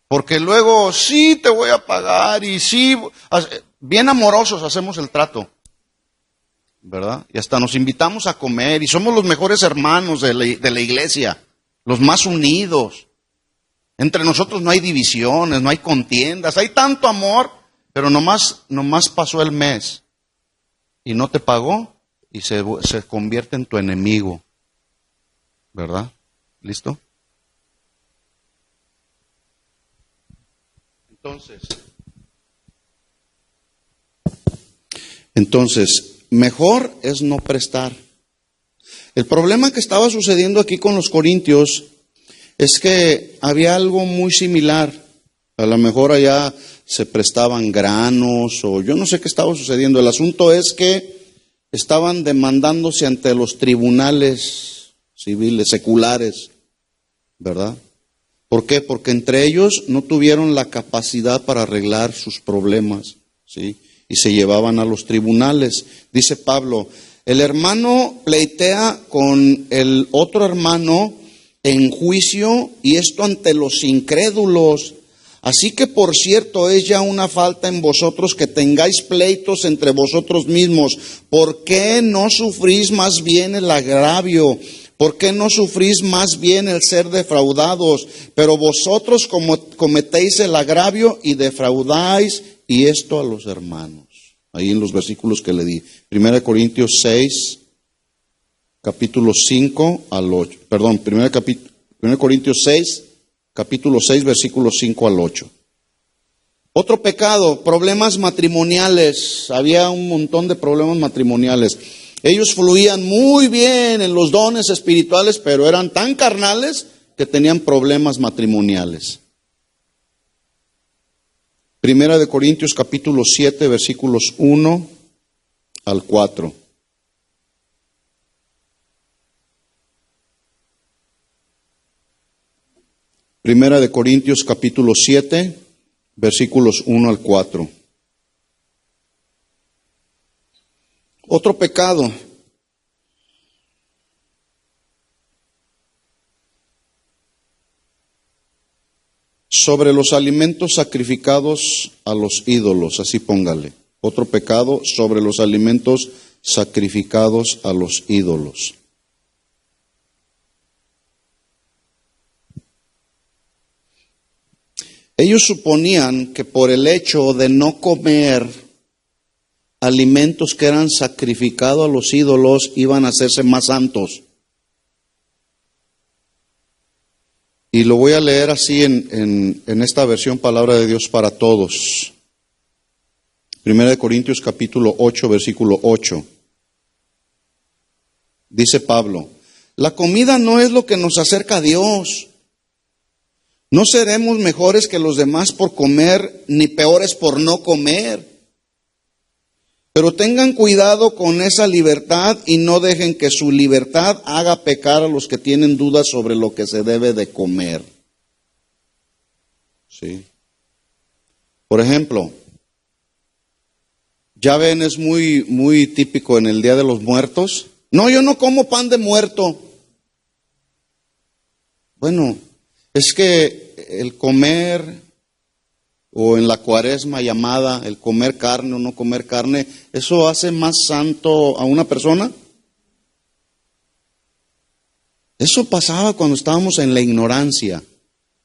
Porque luego, sí te voy a pagar y sí, bien amorosos hacemos el trato, ¿verdad? Y hasta nos invitamos a comer y somos los mejores hermanos de la iglesia. Los más unidos. Entre nosotros no hay divisiones, no hay contiendas, hay tanto amor, pero nomás pasó el mes y no te pagó y se convierte en tu enemigo. ¿Verdad? ¿Listo? Entonces, mejor es no prestar. El problema que estaba sucediendo aquí con los corintios es que había algo muy similar. A lo mejor allá se prestaban granos o yo no sé qué estaba sucediendo. El asunto es que estaban demandándose ante los tribunales civiles, seculares, ¿verdad? ¿Por qué? Porque entre ellos no tuvieron la capacidad para arreglar sus problemas, ¿sí? Y se llevaban a los tribunales. Dice Pablo, el hermano pleitea con el otro hermano en juicio y esto ante los incrédulos. Así que por cierto es ya una falta en vosotros que tengáis pleitos entre vosotros mismos. ¿Por qué no sufrís más bien el agravio? ¿Por qué no sufrís más bien el ser defraudados? Pero vosotros cometéis el agravio y defraudáis, y esto a los hermanos. Ahí en los versículos que le di. 1 Corintios 6, capítulo 5 al 8. Perdón, 1 Corintios 6, capítulo 6, versículos 5 al 8. Otro pecado, problemas matrimoniales. Había un montón de problemas matrimoniales. Ellos fluían muy bien en los dones espirituales, pero eran tan carnales que tenían problemas matrimoniales. 1 Corintios capítulo 7, versículos 1 al 4. Primera de Corintios capítulo 7, versículos 1 al 4. Otro pecado. Sobre los alimentos sacrificados a los ídolos, así póngale. Otro pecado sobre los alimentos sacrificados a los ídolos. Ellos suponían que por el hecho de no comer alimentos que eran sacrificados a los ídolos iban a hacerse más santos. Y lo voy a leer así en esta versión Palabra de Dios para Todos. 1 Corintios capítulo 8, versículo 8. Dice Pablo, la comida no es lo que nos acerca a Dios, No seremos mejores que los demás por comer, ni peores por no comer. Pero tengan cuidado con esa libertad y no dejen que su libertad haga pecar a los que tienen dudas sobre lo que se debe de comer. Sí. Por ejemplo, ya ven, es muy típico en el Día de los Muertos. No, yo no como pan de muerto. Bueno, es que el comer, o en la cuaresma llamada el comer carne o no comer carne, ¿eso hace más santo a una persona? Eso pasaba cuando estábamos en la ignorancia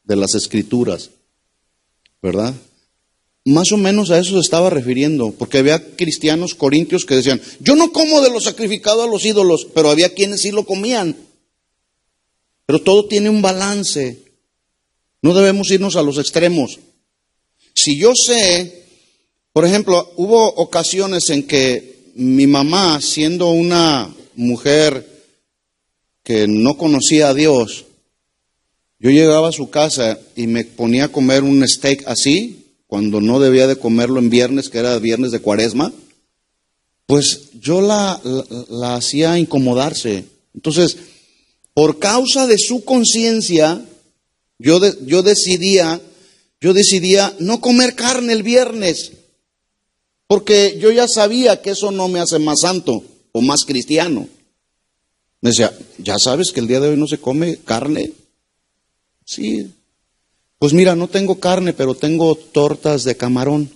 de las Escrituras, ¿verdad? Más o menos a eso se estaba refiriendo, porque había cristianos corintios que decían, yo no como de lo sacrificado a los ídolos, pero había quienes sí lo comían. Pero todo tiene un balance. No debemos irnos a los extremos. Si yo sé, por ejemplo, hubo ocasiones en que mi mamá, siendo una mujer que no conocía a Dios, yo llegaba a su casa y me ponía a comer un steak así, cuando no debía de comerlo en viernes, que era viernes de cuaresma, pues yo la hacía incomodarse. Entonces, por causa de su conciencia, yo decidía no comer carne el viernes, porque yo ya sabía que eso no me hace más santo o más cristiano. Me decía, ¿ya sabes que el día de hoy no se come carne? Sí. Pues mira, no tengo carne, pero tengo tortas de camarón.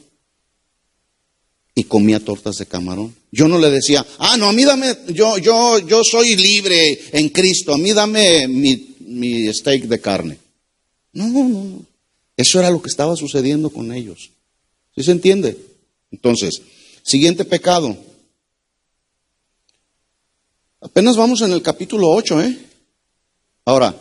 Y comía tortas de camarón. Yo no le decía, no, a mí dame, yo soy libre en Cristo, a mí dame mi steak de carne. No. Eso era lo que estaba sucediendo con ellos. ¿Sí se entiende? Entonces, siguiente pecado. Apenas vamos en el capítulo 8, Ahora,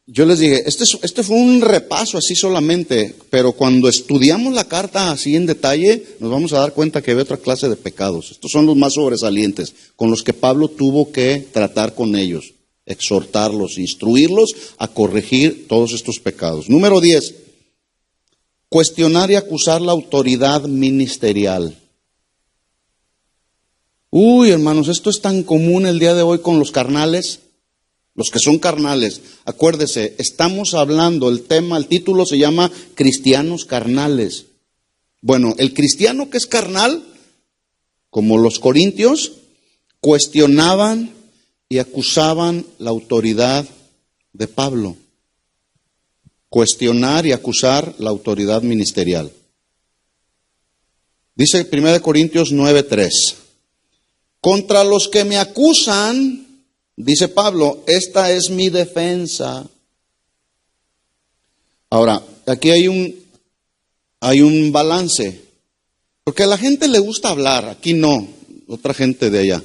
yo les dije, este fue un repaso así solamente, pero cuando estudiamos la carta así en detalle, nos vamos a dar cuenta que hay otra clase de pecados. Estos son los más sobresalientes, con los que Pablo tuvo que tratar con ellos, exhortarlos, instruirlos a corregir todos estos pecados. Número 10, cuestionar y acusar la autoridad ministerial. Hermanos, esto es tan común el día de hoy con los carnales. Los que son carnales, acuérdese, estamos hablando, el título se llama cristianos carnales. Bueno, el cristiano que es carnal, como los corintios, cuestionaban y acusaban la autoridad de Pablo. Cuestionar y acusar la autoridad ministerial. Dice 1 Corintios 9:3, contra los que me acusan, dice Pablo, esta es mi defensa. Ahora, aquí hay un balance, porque a la gente le gusta hablar, aquí no, otra gente de allá.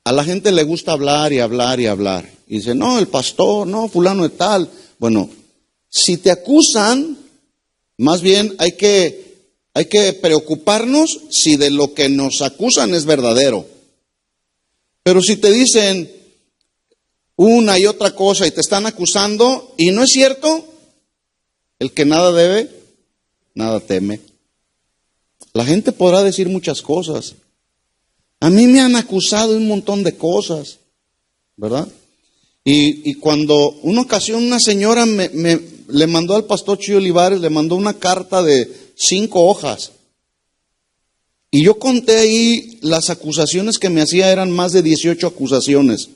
A la gente le gusta hablar y hablar y hablar. Y dice, no, el pastor, no, fulano de tal. Bueno, si te acusan, más bien hay que preocuparnos si de lo que nos acusan es verdadero. Pero si te dicen una y otra cosa y te están acusando y no es cierto, el que nada debe, nada teme. La gente podrá decir muchas cosas. A mí me han acusado de un montón de cosas, ¿verdad? Y cuando una ocasión una señora le mandó al pastor Chuy Olivares, le mandó una carta de 5 hojas. Y yo conté ahí las acusaciones que me hacía, eran más de 18 acusaciones.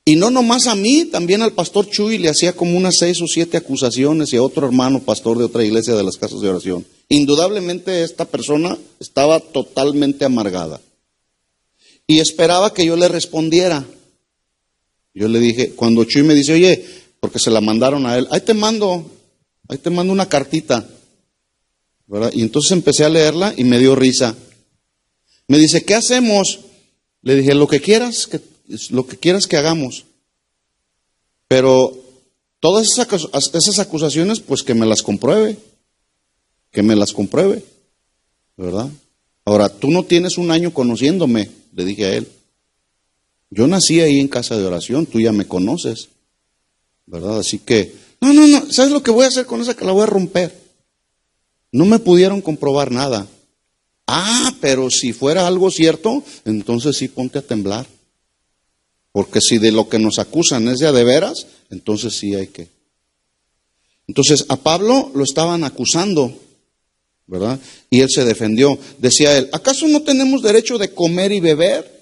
Y no nomás a mí, también al pastor Chuy le hacía como unas 6 o 7 acusaciones y a otro hermano pastor de otra iglesia de las casas de oración. Indudablemente esta persona estaba totalmente amargada. Y esperaba que yo le respondiera. Yo le dije, cuando Chuy me dice, oye, porque se la mandaron a él, ahí te mando una cartita, ¿verdad? Y entonces empecé a leerla y me dio risa. Me dice, ¿qué hacemos? Le dije, lo que quieras que hagamos. Pero todas esas acusaciones, pues que me las compruebe. ¿Verdad? Ahora, tú no tienes un año conociéndome, le dije a él. Yo nací ahí en casa de oración, tú ya me conoces, ¿verdad? Así que No, ¿sabes lo que voy a hacer con esa? Que la voy a romper. No me pudieron comprobar nada. Pero si fuera algo cierto, entonces sí ponte a temblar. Porque si de lo que nos acusan es de veras, entonces sí hay que. Entonces a Pablo lo estaban acusando, ¿verdad? Y él se defendió. Decía él, ¿acaso no tenemos derecho de comer y beber?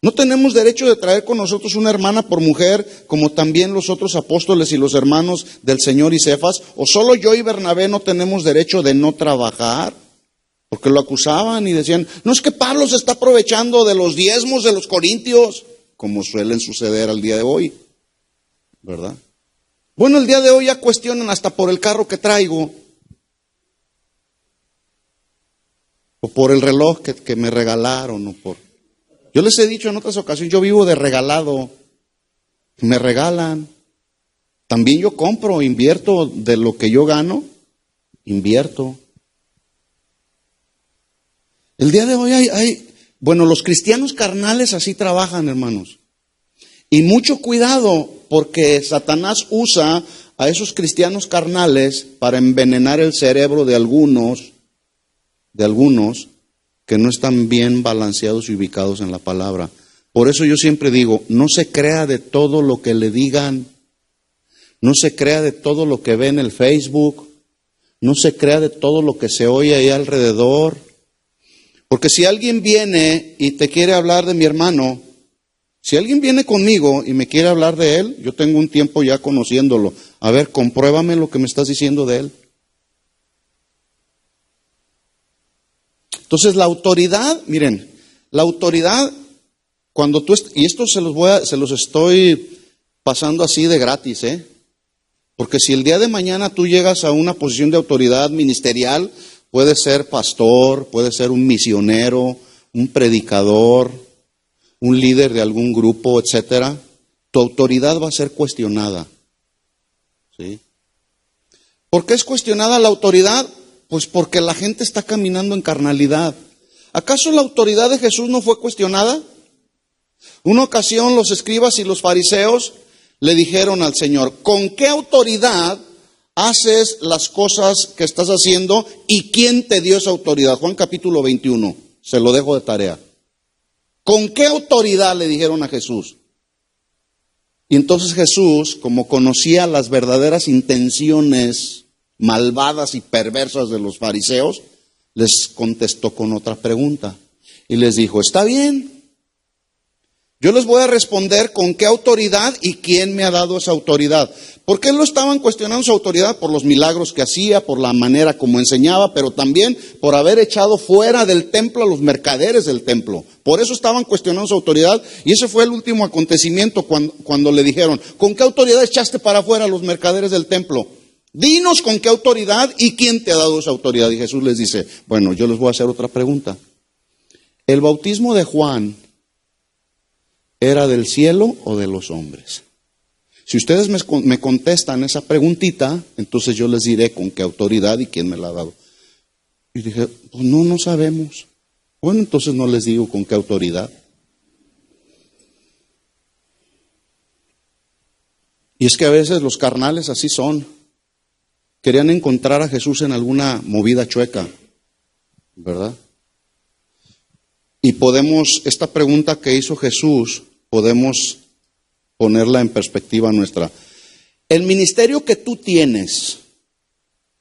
¿No tenemos derecho de traer con nosotros una hermana por mujer, como también los otros apóstoles y los hermanos del Señor y Cefas? ¿O solo yo y Bernabé no tenemos derecho de no trabajar? Porque lo acusaban y decían, no es que Pablo se está aprovechando de los diezmos de los corintios, como suelen suceder al día de hoy, ¿verdad? Bueno, el día de hoy ya cuestionan hasta por el carro que traigo, o por el reloj que me regalaron, o por... Yo les he dicho en otras ocasiones, yo vivo de regalado, me regalan. También yo compro, invierto de lo que yo gano, invierto. El día de hoy bueno, los cristianos carnales así trabajan, hermanos. Y mucho cuidado, porque Satanás usa a esos cristianos carnales para envenenar el cerebro de algunos que no están bien balanceados y ubicados en la palabra. Por eso yo siempre digo, no se crea de todo lo que le digan, no se crea de todo lo que ve en el Facebook, no se crea de todo lo que se oye ahí alrededor. Porque si alguien viene y te quiere hablar de mi hermano, si alguien viene conmigo y me quiere hablar de él, yo tengo un tiempo ya conociéndolo. A ver, compruébame lo que me estás diciendo de él. Entonces la autoridad, miren, la autoridad, cuando tú, y esto se los estoy pasando así de gratis, porque si el día de mañana tú llegas a una posición de autoridad ministerial, puede ser pastor, puede ser un misionero, un predicador, un líder de algún grupo, etcétera, tu autoridad va a ser cuestionada. ¿Sí? ¿Por qué es cuestionada la autoridad? Pues porque la gente está caminando en carnalidad. ¿Acaso la autoridad de Jesús no fue cuestionada? Una ocasión los escribas y los fariseos le dijeron al Señor, ¿con qué autoridad haces las cosas que estás haciendo y quién te dio esa autoridad? Juan capítulo 21, se lo dejo de tarea. ¿Con qué autoridad le dijeron a Jesús? Y entonces Jesús, como conocía las verdaderas intenciones malvadas y perversas de los fariseos, les contestó con otra pregunta. Y les dijo, está bien, yo les voy a responder con qué autoridad y quién me ha dado esa autoridad. ¿Por qué lo estaban cuestionando su autoridad? Por los milagros que hacía, por la manera como enseñaba, pero también por haber echado fuera del templo a los mercaderes del templo. Por eso estaban cuestionando su autoridad, y ese fue el último acontecimiento cuando le dijeron, ¿con qué autoridad echaste para afuera a los mercaderes del templo? Dinos con qué autoridad y quién te ha dado esa autoridad. Y Jesús les dice, bueno, yo les voy a hacer otra pregunta. ¿El bautismo de Juan era del cielo o de los hombres? Si ustedes me contestan esa preguntita, entonces yo les diré con qué autoridad y quién me la ha dado. Y dije, pues no sabemos. Bueno, entonces no les digo con qué autoridad. Y es que a veces los carnales así son. Querían encontrar a Jesús en alguna movida chueca, ¿verdad? Y esta pregunta que hizo Jesús, podemos ponerla en perspectiva nuestra. El ministerio que tú tienes,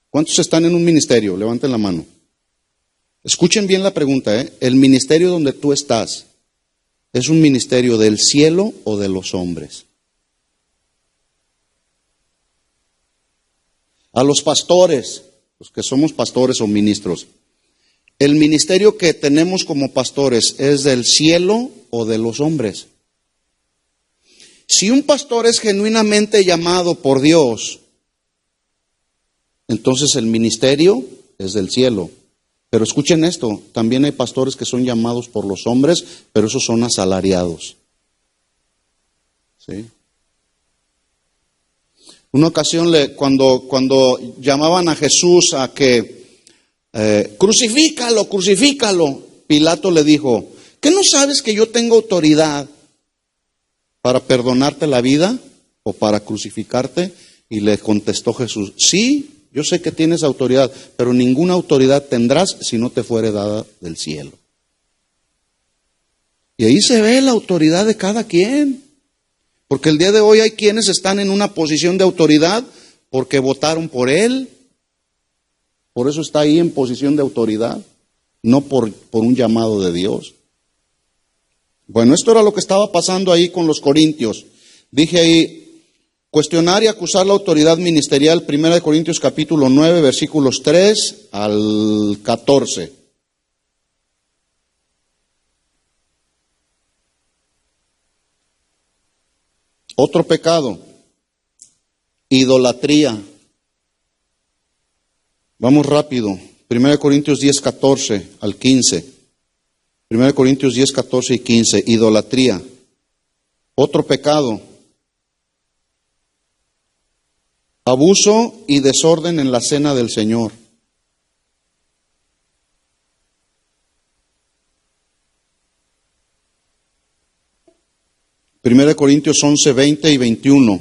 ¿cuántos están en un ministerio? Levanten la mano. Escuchen bien la pregunta, ¿El ministerio donde tú estás es un ministerio del cielo o de los hombres? A los pastores, los que somos pastores o ministros, ¿el ministerio que tenemos como pastores es del cielo o de los hombres? Si un pastor es genuinamente llamado por Dios, entonces el ministerio es del cielo. Pero escuchen esto, también hay pastores que son llamados por los hombres, pero esos son asalariados. ¿Sí? Una ocasión cuando llamaban a Jesús a que crucifícalo, Pilato le dijo, ¿qué no sabes que yo tengo autoridad para perdonarte la vida o para crucificarte? Y le contestó Jesús, sí, yo sé que tienes autoridad, pero ninguna autoridad tendrás si no te fuere dada del cielo. Y ahí se ve la autoridad de cada quien. Porque el día de hoy hay quienes están en una posición de autoridad porque votaron por él. Por eso está ahí en posición de autoridad, no por un llamado de Dios. Bueno, esto era lo que estaba pasando ahí con los corintios. Dije ahí, cuestionar y acusar la autoridad ministerial, 1 Corintios capítulo 9, versículos 3 al 14. Otro pecado, idolatría. Vamos rápido, 1 Corintios 10, 14 al 15. 1 Corintios 10, 14 y 15, idolatría. Otro pecado, abuso y desorden en la cena del Señor. Primera de Corintios 11, 20 y 21.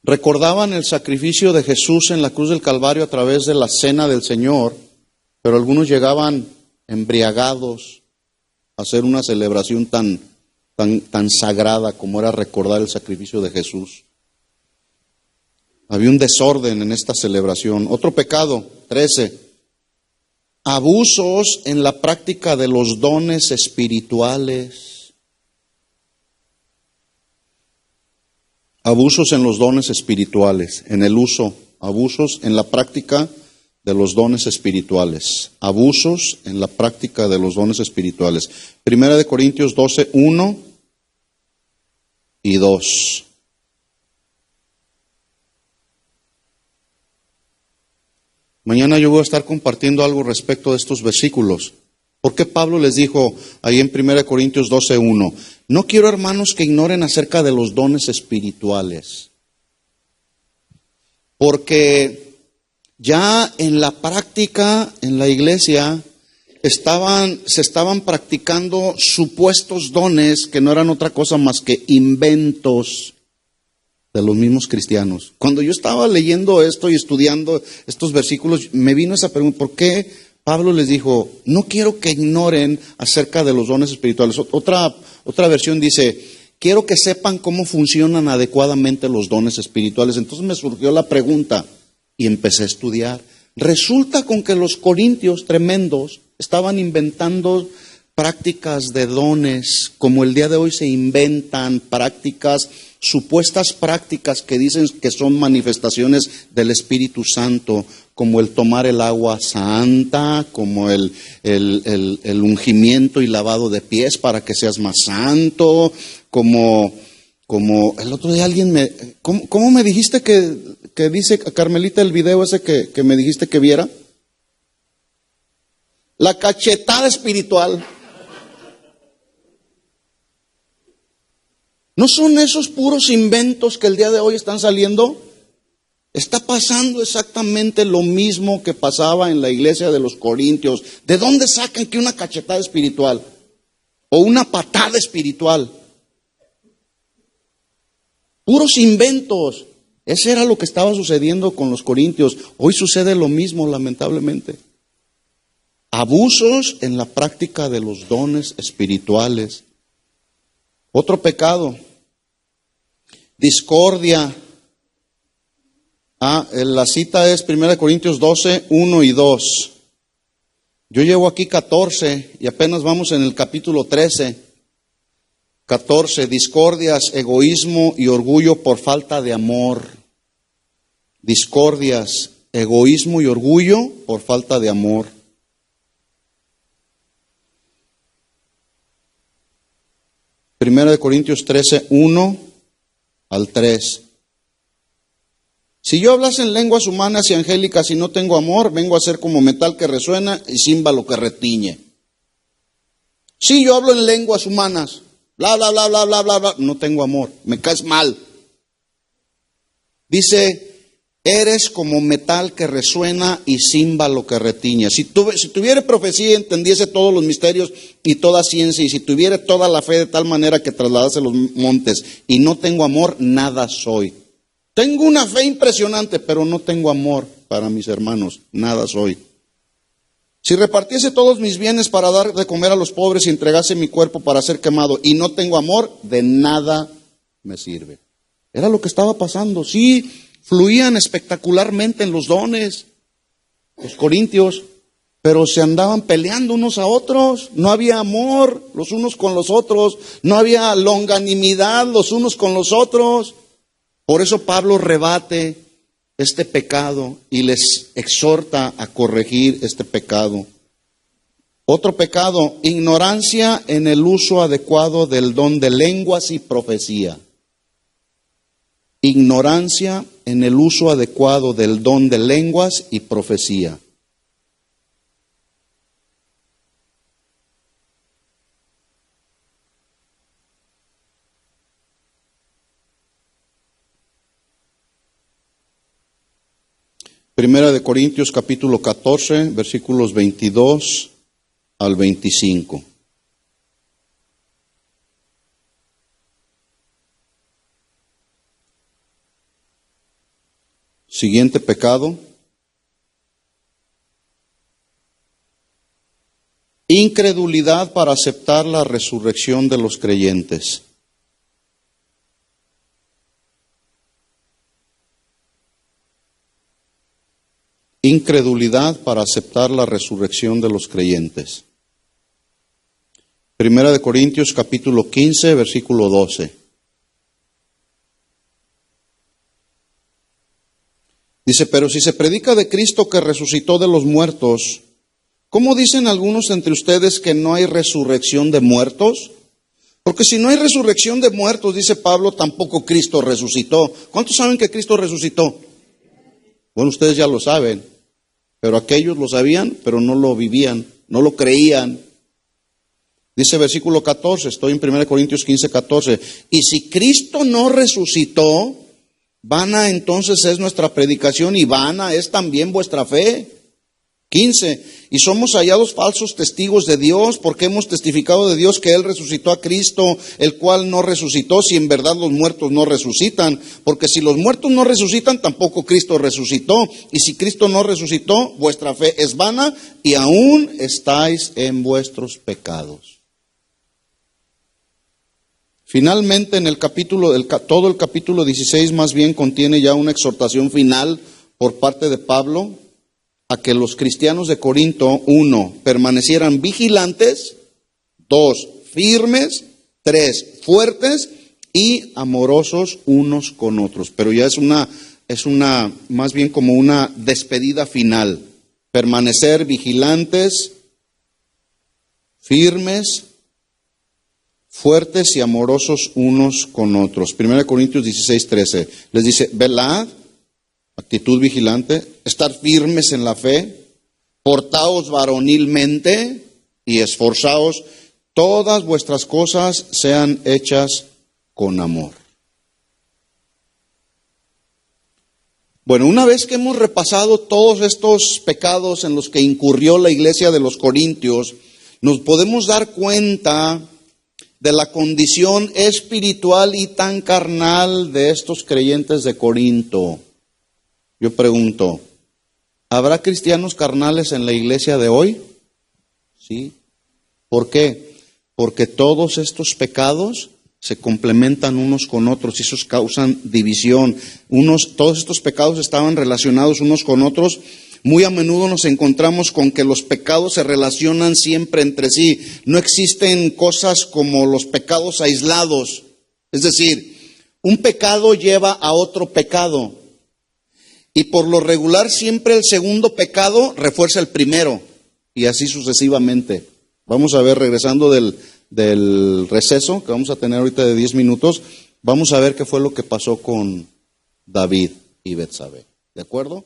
Recordaban el sacrificio de Jesús en la cruz del Calvario a través de la cena del Señor, pero algunos llegaban embriagados a hacer una celebración tan sagrada como era recordar el sacrificio de Jesús. Había un desorden en esta celebración. Otro pecado, 13. Abusos en la práctica de los dones espirituales. Abusos en los dones espirituales, en el uso, abusos en la práctica de los dones espirituales. Abusos en la práctica de los dones espirituales. 1 Corintios 12, 1 y 2. Mañana yo voy a estar compartiendo algo respecto de estos versículos. ¿Por qué Pablo les dijo ahí en 1 Corintios 12, 1? No quiero, hermanos, que ignoren acerca de los dones espirituales. Porque ya en la práctica, en la iglesia, se estaban practicando supuestos dones que no eran otra cosa más que inventos de los mismos cristianos. Cuando yo estaba leyendo esto y estudiando estos versículos, me vino esa pregunta, ¿por qué Pablo les dijo, no quiero que ignoren acerca de los dones espirituales? Otra versión dice, quiero que sepan cómo funcionan adecuadamente los dones espirituales. Entonces me surgió la pregunta y empecé a estudiar. Resulta con que los corintios tremendos estaban inventando prácticas de dones, como el día de hoy se inventan prácticas, supuestas prácticas que dicen que son manifestaciones del Espíritu Santo, como el tomar el agua santa, como el ungimiento y lavado de pies para que seas más santo, como el otro día alguien ¿cómo me dijiste que dice Carmelita el video ese que me dijiste que viera? La cachetada espiritual. ¿No son esos puros inventos que el día de hoy están saliendo? Está pasando exactamente lo mismo que pasaba en la iglesia de los Corintios. ¿De dónde sacan que una cachetada espiritual? O una patada espiritual. Puros inventos. Ese era lo que estaba sucediendo con los Corintios. Hoy sucede lo mismo, lamentablemente. Abusos en la práctica de los dones espirituales. Otro pecado, discordia. La cita es 1 Corintios 12, 1 y 2. Yo llevo aquí 14 y apenas vamos en el capítulo 13. 14, discordias, egoísmo y orgullo por falta de amor. Discordias, egoísmo y orgullo por falta de amor. Primera de Corintios 13, 1 al 3. Si yo hablase en lenguas humanas y angélicas y no tengo amor, vengo a ser como metal que resuena y címbalo que retiñe. Si yo hablo en lenguas humanas, bla, bla, bla, bla, bla, bla, bla, no tengo amor, me caes mal. Dice, Eres como metal que resuena y címbalo que retiñe. Si tuviera profecía, entendiese todos los misterios y toda ciencia, y si tuviera toda la fe de tal manera que trasladase los montes, y no tengo amor, nada soy. Tengo una fe impresionante, pero no tengo amor para mis hermanos, nada soy. Si repartiese todos mis bienes para dar de comer a los pobres y entregase mi cuerpo para ser quemado, y no tengo amor, de nada me sirve. Era lo que estaba pasando. Sí, fluían espectacularmente en los dones los corintios, pero se andaban peleando unos a otros. No había amor los unos con los otros, no había longanimidad los unos con los otros. Por eso Pablo rebate este pecado y les exhorta a corregir este pecado. Otro pecado, ignorancia en el uso adecuado del don de lenguas y profecía. Ignorancia en el uso adecuado del don de lenguas y profecía. Primera de Corintios capítulo 14, versículos 22 al 25. Siguiente pecado. Incredulidad para aceptar la resurrección de los creyentes. Incredulidad para aceptar la resurrección de los creyentes. Primera de Corintios capítulo 15, versículo 12. Dice, pero si se predica de Cristo que resucitó de los muertos, ¿cómo dicen algunos entre ustedes que no hay resurrección de muertos? Porque si no hay resurrección de muertos, dice Pablo, tampoco Cristo resucitó. ¿Cuántos saben que Cristo resucitó? Bueno, ustedes ya lo saben, pero aquellos lo sabían, pero no lo vivían, no lo creían. Dice versículo 14, estoy en 1 Corintios 15, 14. Y si Cristo no resucitó, vana entonces es nuestra predicación y vana es también vuestra fe. 15. Y somos hallados falsos testigos de Dios, porque hemos testificado de Dios que Él resucitó a Cristo, el cual no resucitó, si en verdad los muertos no resucitan. Porque si los muertos no resucitan, tampoco Cristo resucitó. Y si Cristo no resucitó, vuestra fe es vana y aún estáis en vuestros pecados. Finalmente, en el capítulo, todo el capítulo 16 más bien contiene ya una exhortación final por parte de Pablo a que los cristianos de Corinto, 1, permanecieran vigilantes, 2, firmes, 3, fuertes y amorosos unos con otros. Pero ya es una más bien como una despedida final. Permanecer vigilantes, firmes, fuertes y amorosos unos con otros. 1 Corintios 16, 13. Les dice, velad, actitud vigilante, estar firmes en la fe, portaos varonilmente y esforzaos, todas vuestras cosas sean hechas con amor. Bueno, una vez que hemos repasado todos estos pecados en los que incurrió la iglesia de los Corintios, nos podemos dar cuenta de la condición espiritual y tan carnal de estos creyentes de Corinto. Yo pregunto, ¿habrá cristianos carnales en la iglesia de hoy? Sí. ¿Por qué? Porque todos estos pecados se complementan unos con otros y esos causan división. Todos estos pecados estaban relacionados unos con otros. Muy a menudo nos encontramos con que los pecados se relacionan siempre entre sí. No existen cosas como los pecados aislados. Es decir, un pecado lleva a otro pecado. Y por lo regular siempre el segundo pecado refuerza el primero. Y así sucesivamente. Vamos a ver, regresando del receso que vamos a tener ahorita de 10 minutos, vamos a ver qué fue lo que pasó con David y Betsabé. ¿De acuerdo?